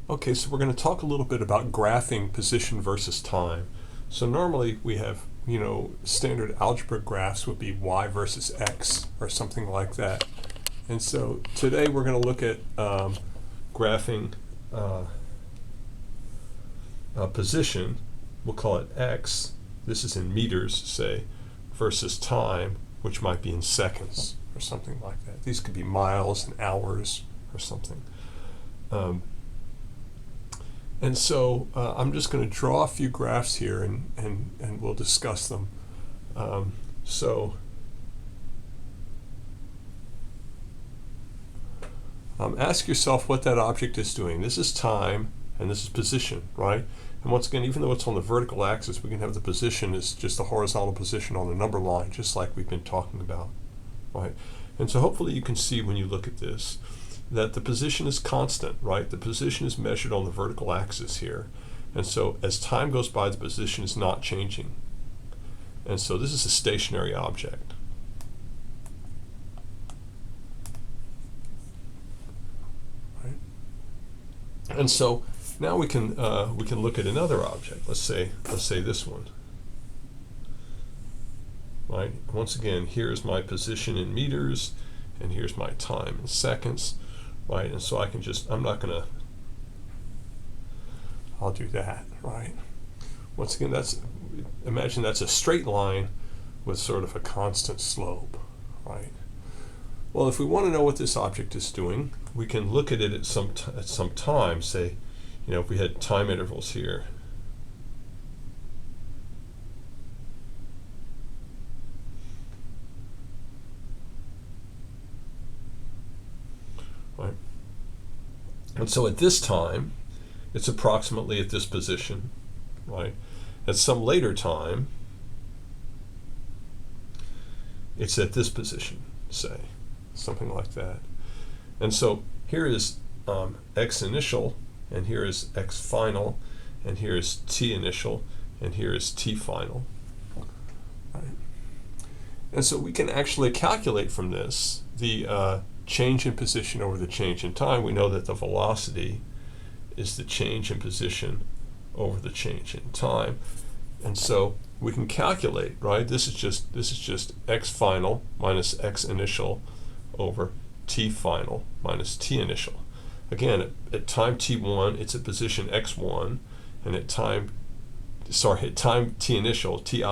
Okay, so we're going to talk a little bit about graphing position versus time. So normally we have, standard algebra graphs would be y versus x or something like that. And so today we're going to look at graphing position. We'll call it x. This is in meters, say, versus time, which might be in seconds or something like that. These could be miles and hours or something. And so I'm just going to draw a few graphs here and we'll discuss them. Ask yourself what that object is doing. This is time and this is position, right? And once again, even though it's on the vertical axis, we can have the position as just the horizontal position on the number line, just like we've been talking about, right? And so hopefully you can see when you look at this that the position is constant, right? The position is measured on the vertical axis here. And so as time goes by, the position is not changing. And so this is a stationary object. Right? And so now we can look at another object. Let's say this one. Right? Once again, here's my position in meters, and here's my time in seconds. Right, and so I can just, I'll do that, right? Once again, imagine that's a straight line with sort of a constant slope, right? Well, if we want to know what this object is doing, we can look at it at some time, say, if we had time intervals here. Right. And so at this time, it's approximately at this position, right? At some later time, it's at this position, say, something like that. And so here is x initial, and here is x final, and here is t initial, and here is t final. Right. And so we can actually calculate from this the change in position over the change in time. We know that the velocity is the change in position over the change in time. And so we can calculate, right? This is just x final minus x initial over t final minus t initial. Again, at time t1, it's at position x1, and at time t initial, ti,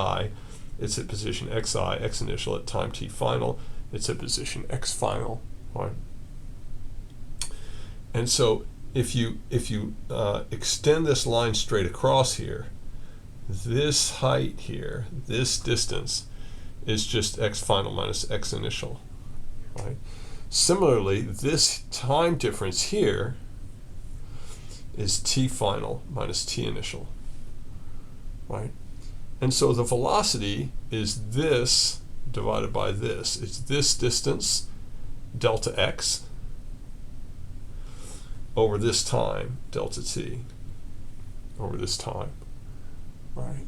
it's at position xi, x initial. At time t final, it's at position x final. Right. And so if you extend this line straight across here, this height here, this distance, is just x final minus x initial. Right. Similarly, this time difference here is t final minus t initial. Right. And so the velocity is this divided by this. It's this distance, delta x, over this time, delta t, over this time, right?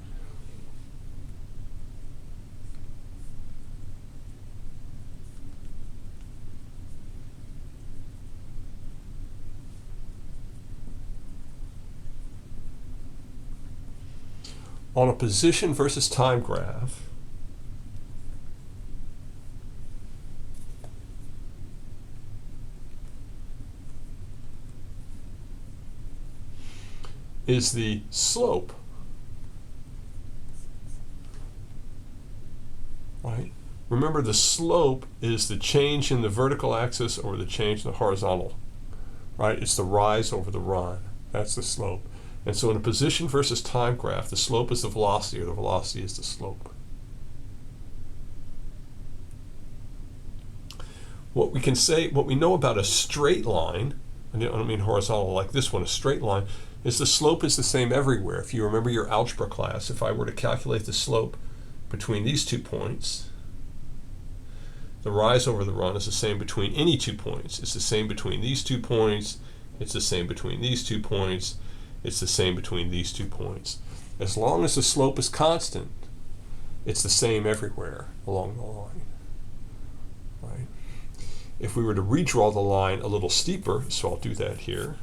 On a position versus time graph, is the slope, right? Remember, the slope is the change in the vertical axis over the change in the horizontal, right? It's the rise over the run. That's the slope. And so in a position versus time graph, the slope is the velocity, or the velocity is the slope. What we know about a straight line, I don't mean horizontal like this one, a straight line, is the slope is the same everywhere. If you remember your algebra class, if I were to calculate the slope between these 2 points, the rise over the run is the same between any 2 points. It's the same between these 2 points, it's the same between these 2 points, it's the same between these 2 points. As long as the slope is constant, it's the same everywhere along the line. Right? If we were to redraw the line a little steeper, so I'll do that here.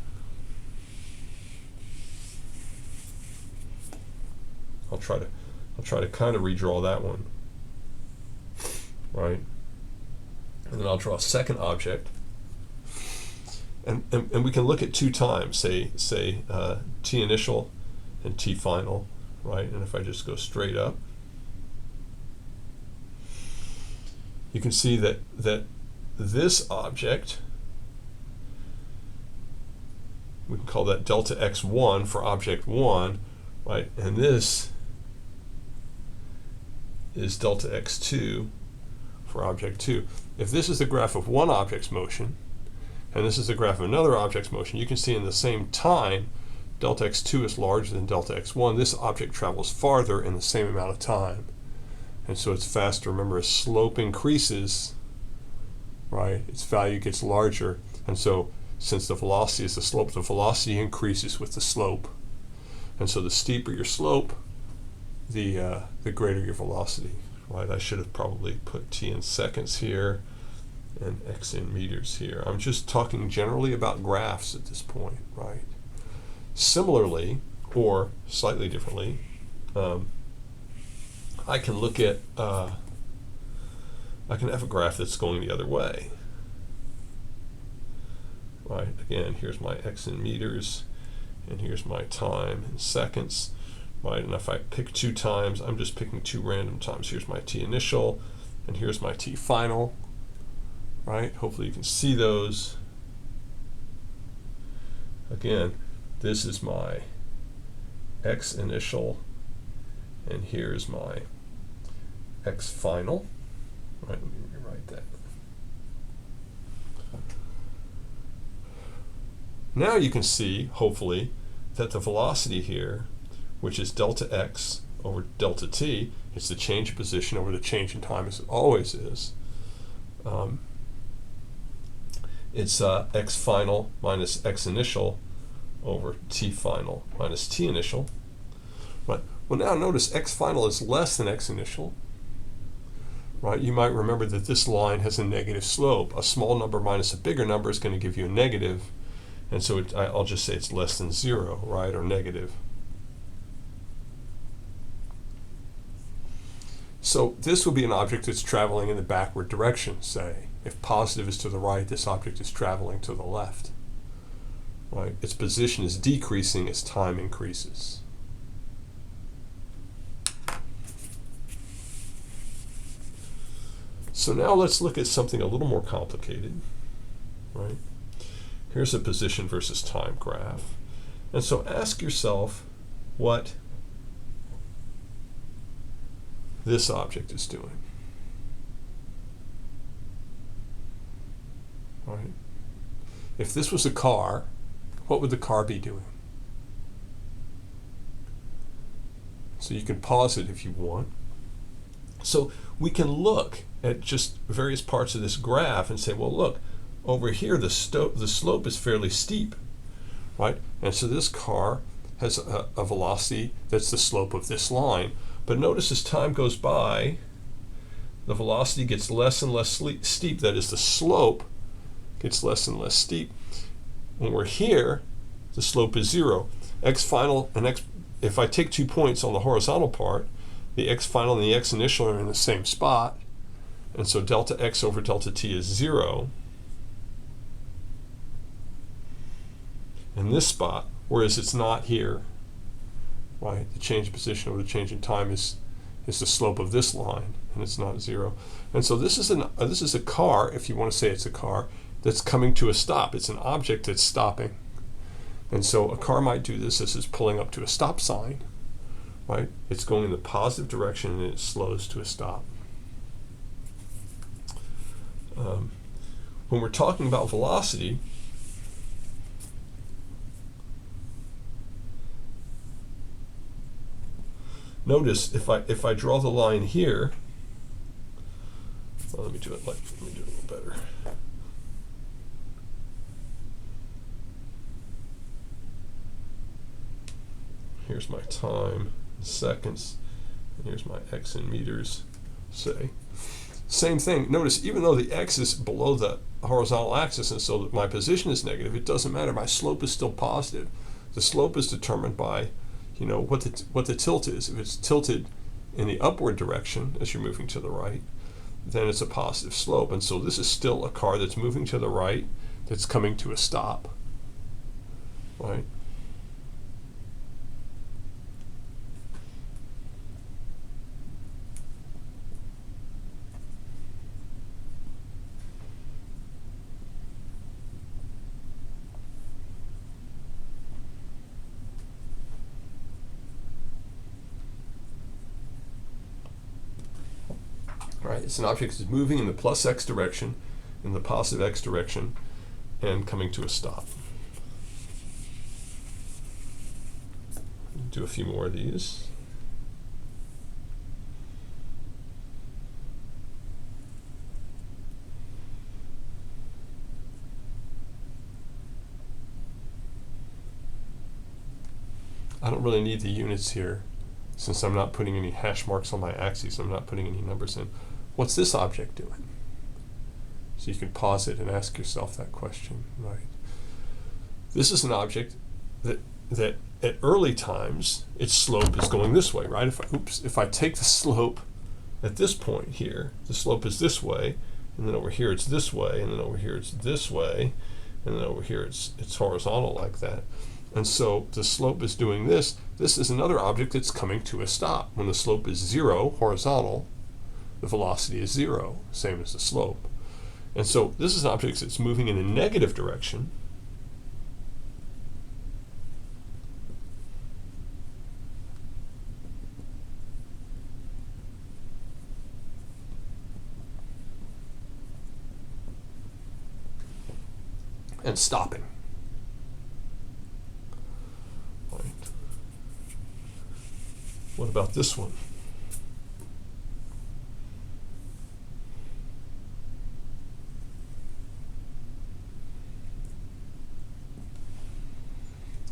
I'll try to kind of redraw that one, right? And then I'll draw a second object, and we can look at two times, say t initial and t final, right? And if I just go straight up, you can see that this object, we can call that delta x1 for object 1, right? And this is delta x2 for object 2. If this is the graph of one object's motion, and this is the graph of another object's motion, you can see in the same time, delta x2 is larger than delta x1. This object travels farther in the same amount of time. And so it's faster. Remember, as slope increases, right, its value gets larger. And so since the velocity is the slope, the velocity increases with the slope. And so the steeper your slope, the greater your velocity, right? I should have probably put t in seconds here and x in meters here. I'm just talking generally about graphs at this point, right? Similarly, or slightly differently, I can look at, I can have a graph that's going the other way, right? Again, here's my x in meters, and here's my time in seconds, right? And if I pick two times, I'm just picking two random times. Here's my t initial, and here's my t final, right? Hopefully you can see those. Again, this is my x initial, and here's my x final. Right, let me rewrite that. Now you can see, hopefully, that the velocity here, which is delta x over delta t, it's the change in position over the change in time, as it always is. It's x final minus x initial over t final minus t initial. Right. Well, now notice x final is less than x initial. Right. You might remember that this line has a negative slope. A small number minus a bigger number is going to give you a negative, and so I'll just say it's less than 0, right, or negative. So this will be an object that's traveling in the backward direction, say. If positive is to the right, this object is traveling to the left. Right? Its position is decreasing as time increases. So now let's look at something a little more complicated. Right? Here's a position versus time graph. And so ask yourself what this object is doing. Right? If this was a car, what would the car be doing? So you can pause it if you want. So we can look at just various parts of this graph and say, well, look, over here the slope is fairly steep, right? And so this car has a velocity that's the slope of this line. But notice as time goes by, the velocity gets less and less steep. That is, the slope gets less and less steep. When we're here, the slope is 0. X final and x, if I take 2 points on the horizontal part, the x final and the x initial are in the same spot, and so delta x over delta t is 0 in this spot, whereas it's not here. Right? The change in position over the change in time is the slope of this line, and it's not 0. And so this is a car, if you want to say it's a car, that's coming to a stop. It's an object that's stopping. And so a car might do this. This is pulling up to a stop sign. Right? It's going in the positive direction, and it slows to a stop. When we're talking about velocity, notice if I draw the line here, well, let me do it a little better. Here's my time in seconds, and here's my x in meters, say. Same thing. Notice even though the x is below the horizontal axis, and so that my position is negative, it doesn't matter. My slope is still positive. The slope is determined by you know, what the tilt is. If it's tilted in the upward direction as you're moving to the right, then it's a positive slope. And so this is still a car that's moving to the right, that's coming to a stop, right? Right? It's an object that's moving in the plus x direction, in the positive x direction, and coming to a stop. Do a few more of these. I don't really need the units here, since I'm not putting any hash marks on my axes. I'm not putting any numbers in. What's this object doing? So you can pause it and ask yourself that question, right? This is an object that at early times, its slope is going this way, right? If I take the slope at this point here, the slope is this way, and then over here it's this way, and then over here it's this way, and then over here it's horizontal like that. And so the slope is doing this. This is another object that's coming to a stop. When the slope is 0, horizontal, the velocity is 0, same as the slope. And so this is an object that's moving in a negative direction. And stopping. Right. What about this one?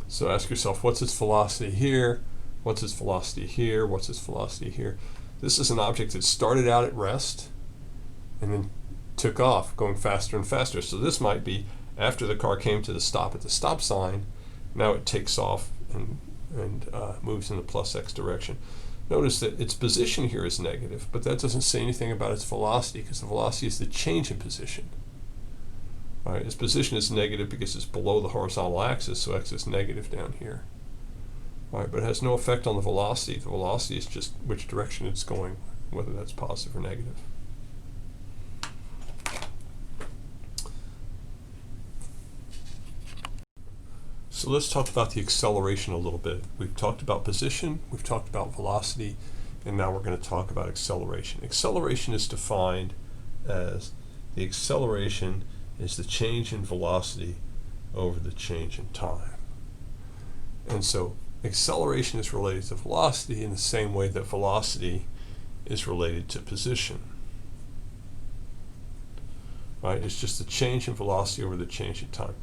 So ask yourself, what's its velocity here? What's its velocity here? What's its velocity here? This is an object that started out at rest and then took off, going faster and faster. So this might be after the car came to the stop at the stop sign. Now it takes off and moves in the plus x direction. Notice that its position here is negative, but that doesn't say anything about its velocity, because the velocity is the change in position. All right, its position is negative because it's below the horizontal axis, so x is negative down here. All right, but it has no effect on the velocity. The velocity is just which direction it's going, whether that's positive or negative. So let's talk about the acceleration a little bit. We've talked about position, we've talked about velocity, and now we're going to talk about acceleration. Acceleration is defined as the acceleration is the change in velocity over the change in time. And so acceleration is related to velocity in the same way that velocity is related to position. Right? It's just the change in velocity over the change in time.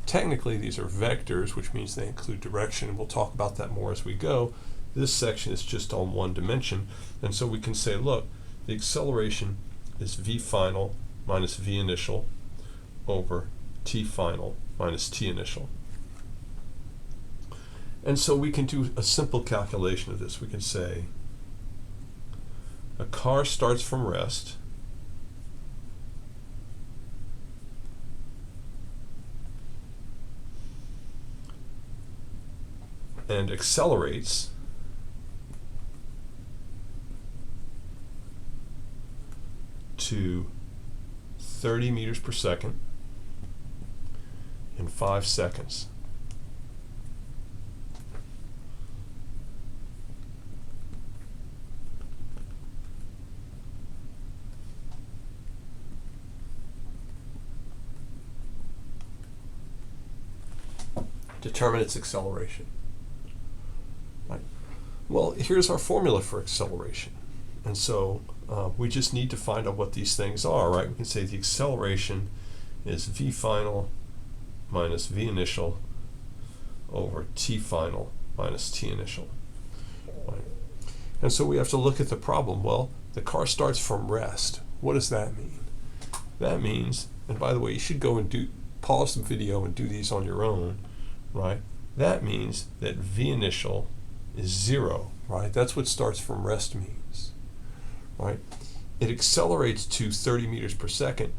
Technically, these are vectors, which means they include direction, and we'll talk about that more as we go. This section is just on one dimension, and so we can say, look, the acceleration is v final minus v initial over t final minus t initial. And so we can do a simple calculation of this. We can say a car starts from rest and accelerates to 30 meters per second in 5 seconds. Determine its acceleration. Right. Well, here's our formula for acceleration. And so we just need to find out what these things are, right? We can say the acceleration is v final minus v initial over t final minus t initial. Right. And so we have to look at the problem. Well, the car starts from rest. What does that mean? That means, and by the way, you should go and pause the video and do these on your own, right? That means that v initial is 0, right? That's what starts from rest means, right? It accelerates to 30 meters per second.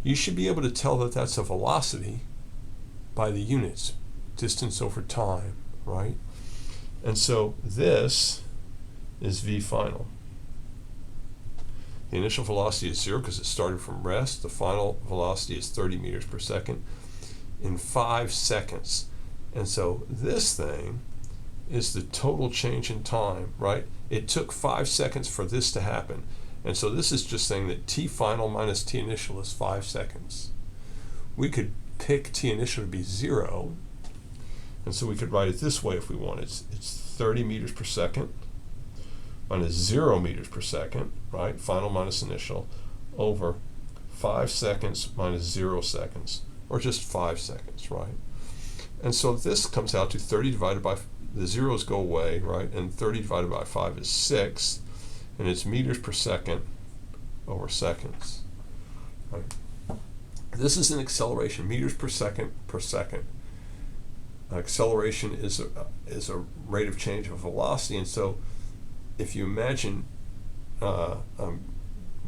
You should be able to tell that that's a velocity by the units, distance over time, right? And so this is v final. The initial velocity is 0 because it started from rest. The final velocity is 30 meters per second in 5 seconds. And so this thing is the total change in time, right? It took 5 seconds for this to happen. And so this is just saying that t final minus t initial is 5 seconds. We could pick t initial to be 0, and so we could write it this way if we want. It's 30 meters per second minus 0 meters per second, right? Final minus initial, over 5 seconds minus 0 seconds, or just 5 seconds, right? And so this comes out to 30 divided by, the zeros go away, right? And 30 divided by 5 is 6, and it's meters per second over seconds, right? This is an acceleration, meters per second per second. Acceleration is a rate of change of velocity, and so if you imagine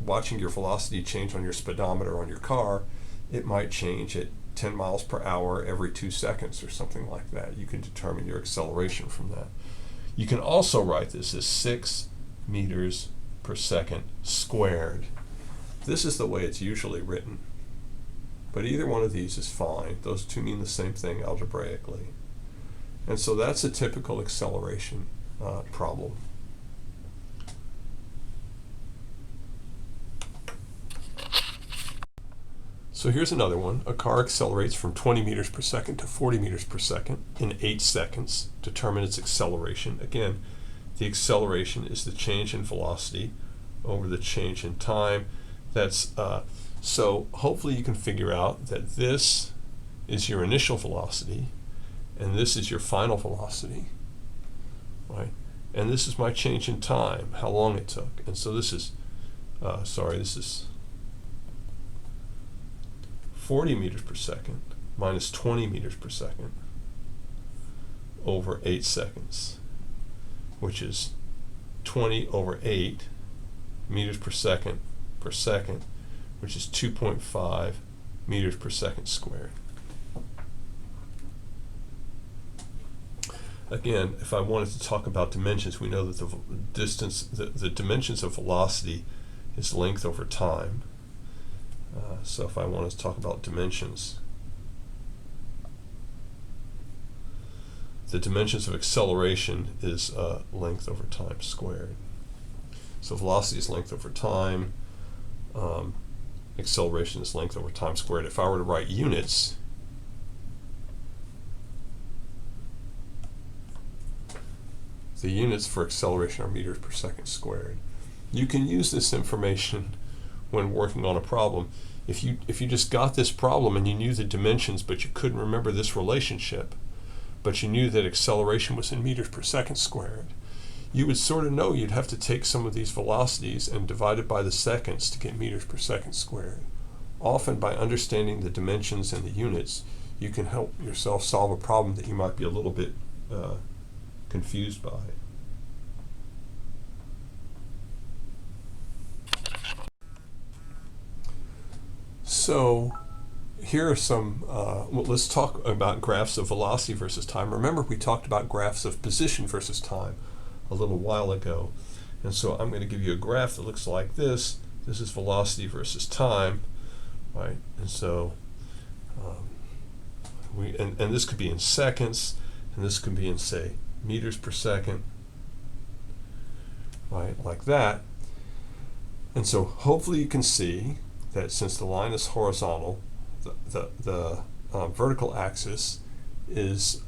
watching your velocity change on your speedometer on your car, it might change at 10 miles per hour every 2 seconds or something like that. You can determine your acceleration from that. You can also write this as 6 meters per second squared. This is the way it's usually written, but either one of these is fine. Those two mean the same thing algebraically. And so that's a typical acceleration problem. So here's another one. A car accelerates from 20 meters per second to 40 meters per second in 8 seconds. Determine its acceleration. Again, the acceleration is the change in velocity over the change in time. That's so hopefully you can figure out that this is your initial velocity and this is your final velocity, right? And this is my change in time, how long it took. And so this is, this is 40 meters per second minus 20 meters per second over 8 seconds, which is 20 over 8 meters per second, which is 2.5 meters per second squared. Again, if I wanted to talk about dimensions, we know that the distance, the dimensions of velocity is length over time. So if I wanted to talk about dimensions, the dimensions of acceleration is length over time squared. So velocity is length over time. Acceleration is length over time squared. If I were to write units, the units for acceleration are meters per second squared. You can use this information when working on a problem. If you just got this problem and you knew the dimensions but you couldn't remember this relationship, but you knew that acceleration was in meters per second squared, you would sort of know you'd have to take some of these velocities and divide it by the seconds to get meters per second squared. Often by understanding the dimensions and the units, you can help yourself solve a problem that you might be a little bit confused by. So here are some, well, let's talk about graphs of velocity versus time. Remember, we talked about graphs of position versus time a little while ago. And so I'm going to give you a graph that looks like this. This is velocity versus time, right? And so and this could be in seconds, and this could be in, say, meters per second, right, like that. And so hopefully you can see that since the line is horizontal, the vertical axis is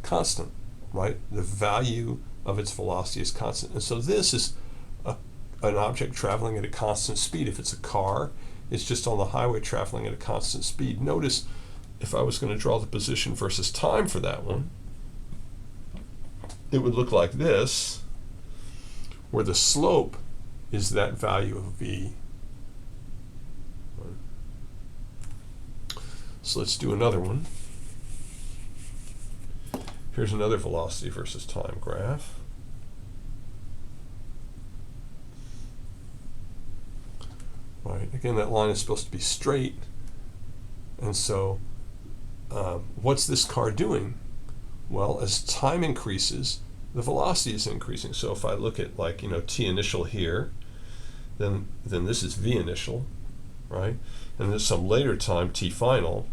constant, right? The value of its velocity is constant. And so this is an object traveling at a constant speed. If it's a car, it's just on the highway traveling at a constant speed. Notice if I was going to draw the position versus time for that one, it would look like this, where the slope is that value of v. So let's do another one. Here's another velocity versus time graph. Right, again, that line is supposed to be straight, and so what's this car doing? Well, as time increases, the velocity is increasing. So if I look at, like, t initial here, then this is v initial, right? And there's some later time, t final.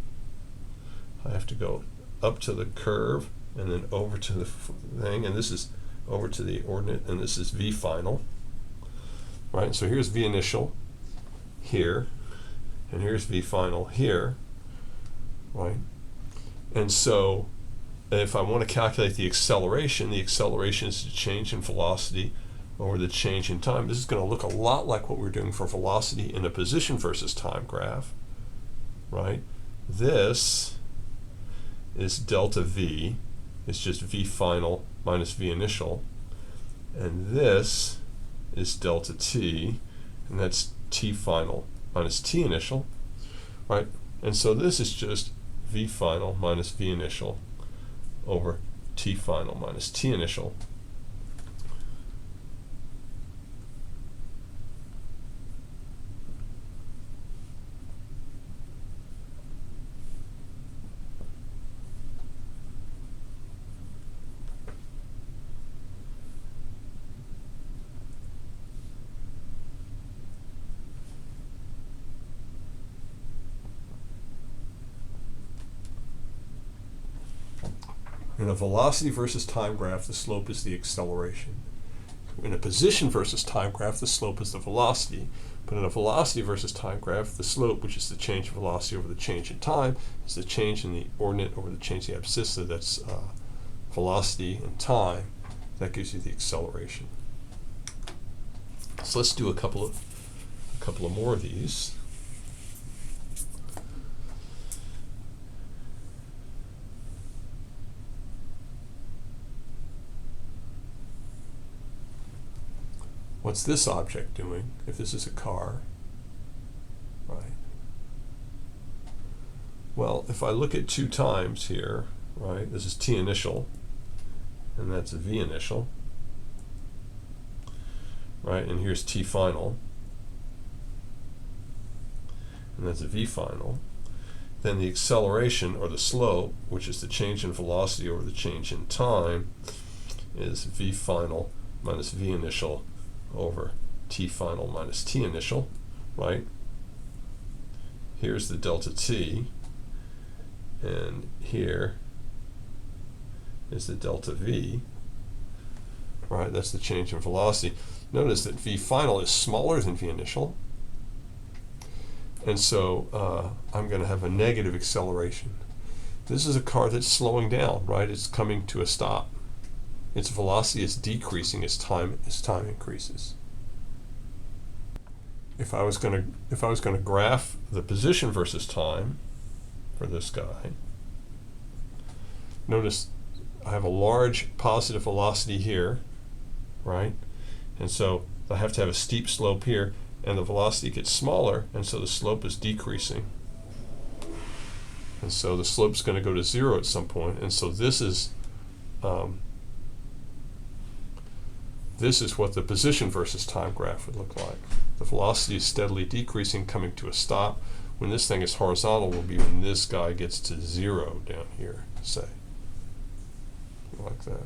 I have to go up to the curve and then over to the thing, and this is over to the ordinate, and this is v final, right? So here's v initial here, and here's v final here, right? And so if I want to calculate the acceleration is the change in velocity over the change in time. This is going to look a lot like what we're doing for velocity in a position versus time graph, right? This is delta v, it's just v final minus v initial, and this is delta t, and that's t final minus t initial, right? And so this is just v final minus v initial over t final minus t initial. In a velocity versus time graph, the slope is the acceleration. In a position versus time graph, the slope is the velocity. But in a velocity versus time graph, the slope, which is the change in velocity over the change in time, is the change in the ordinate over the change in the abscissa. That's velocity and time. That gives you the acceleration. So let's do a couple of more of these. What's this object doing if this is a car, right? Well, if I look at two times here, right, this is t initial, and that's a v initial, right, and here's t final, and that's a v final, then the acceleration, or the slope, which is the change in velocity over the change in time, is v final minus v initial over t final minus t initial, right? Here's the delta t, and here is the delta v, right? That's the change in velocity. Notice that v final is smaller than v initial, and so I'm going to have a negative acceleration. This is a car that's slowing down, right? It's coming to a stop. Its velocity is decreasing as time increases. If I was going to graph the position versus time for this guy, notice I have a large positive velocity here, right? And so I have to have a steep slope here, and the velocity gets smaller, and so the slope is decreasing. And so the slope's going to go to 0 at some point, and so this is what the position versus time graph would look like. The velocity is steadily decreasing, coming to a stop. When this thing is horizontal, will be when this guy gets to 0 down here, say, like that.